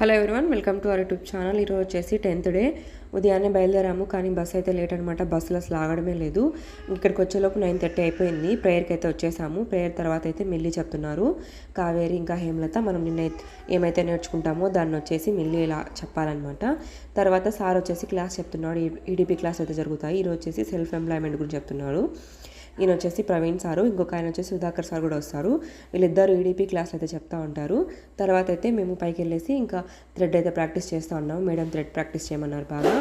Hello everyone, welcome to our YouTube channel. ఈరోజు వచ్చేసి 10th day ఉదయాన్నే బయలుదేరాము, కానీ బస్సు అయితే లేట్ అనమాట. బస్సులు అసలు ఆగడమే లేదు. ఇక్కడికి వచ్చేలోపు 9:30 అయిపోయింది. ప్రేయర్కి అయితే వచ్చేసాము. ప్రేయర్ తర్వాత అయితే మిల్లి చెప్తున్నారు. కావేరి ఇంకా హేమలత మనం నిన్న ఏమైతే నేర్చుకుంటామో దాన్ని వచ్చేసి మిల్లి ఇలా చెప్పాలన్నమాట. తర్వాత సార్ వచ్చేసి క్లాస్ చెప్తున్నాడు. ఈడీపీ క్లాస్ అయితే జరుగుతాయి. ఈరోజు వచ్చేసి సెల్ఫ్ ఎంప్లాయ్మెంట్ గురించి చెప్తున్నారు. ఈయన వచ్చేసి ప్రవీణ్ సారు, ఇంకొక ఆయన వచ్చేసి సుధాకర్ సార్ కూడా వస్తారు. వీళ్ళిద్దరు ఈడీపీ క్లాస్ అయితే చెప్తా ఉంటారు. తర్వాత అయితే మేము పైకి వెళ్ళేసి ఇంకా థ్రెడ్ అయితే ప్రాక్టీస్ చేస్తూ ఉన్నాము. మేడం థ్రెడ్ ప్రాక్టీస్ చేయమన్నారు బాగా.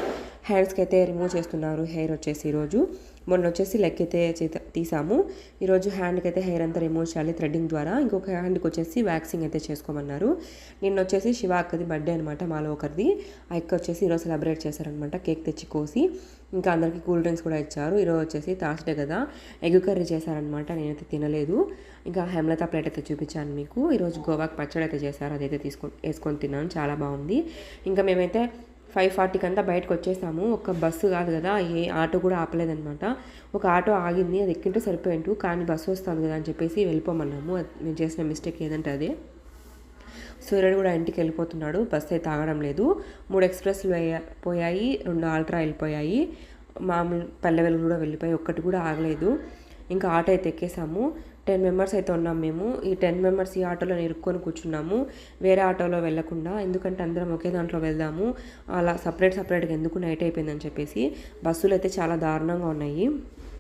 హ్యాండ్స్కి అయితే రిమూవ్ చేస్తున్నారు హెయిర్ వచ్చేసి ఈరోజు. మొన్న వచ్చేసి లెగ్ అయితే తీసాము. ఈరోజు హ్యాండ్కి అయితే హెయిర్ అంతా రిమూవ్ చేయాలి థ్రెడ్డింగ్ ద్వారా. ఇంకొక హ్యాండ్కి వచ్చేసి వ్యాక్సింగ్ అయితే చేసుకోమన్నారు. నిన్న వచ్చేసి శివ అక్కది బర్త్డే అనమాట, మాలో ఒకరిది. ఆ అక్క వచ్చేసి ఈరోజు సెలబ్రేట్ చేశారనమాట, కేక్ తెచ్చి కోసి. ఇంకా అందరికీ కూల్ డ్రింక్స్ కూడా ఇచ్చారు. ఈరోజు వచ్చేసి థర్స్డే కదా, ఎగ్ కర్రీ చేశారనమాట. నేనైతే తినలేదు. ఇంకా హేమలత ప్లేట్ అయితే చూపించాను మీకు. ఈరోజు గోవాకి పచ్చడి అయితే చేశారు, అదైతే వేసుకొని తిన్నాను, చాలా బాగుంది. ఇంకా మేమైతే 5:40 అంతా బయటకు వచ్చేసాము. ఒక బస్సు కాదు కదా, ఏ ఆటో కూడా ఆపలేదనమాట. ఒక ఆటో ఆగింది, అది ఎక్కింటే సరిపోయింటు, కానీ బస్సు వస్తుంది కదా అని చెప్పేసి వెళ్ళిపోమన్నాము. నేను చేసిన మిస్టేక్ ఏదంటే అదే. సూర్యుడు కూడా ఇంటికి వెళ్ళిపోతున్నాడు. బస్సు అయితే ఆగడం లేదు. 3 ఎక్స్ప్రెస్లు పోయాయి, 2 ఆల్ట్రా వెళ్ళిపోయాయి, మామూలు పల్లె వెలుగు కూడా వెళ్ళిపోయి, ఒక్కటి కూడా ఆగలేదు. ఇంకా ఆటో అయితే ఎక్కేసాము. 10 మెంబర్స్ అయితే ఉన్నాం మేము. ఈ 10 మెంబర్స్ ఈ ఆటోలో ఇరుక్కొని కూర్చున్నాము, వేరే ఆటోలో వెళ్ళకుండా. ఎందుకంటే అందరం ఒకే దాంట్లో వెళ్దాము, అలా సపరేట్గా ఎందుకు నైట్ అయిపోయిందని చెప్పేసి. బస్సులు అయితే చాలా దారుణంగా ఉన్నాయి.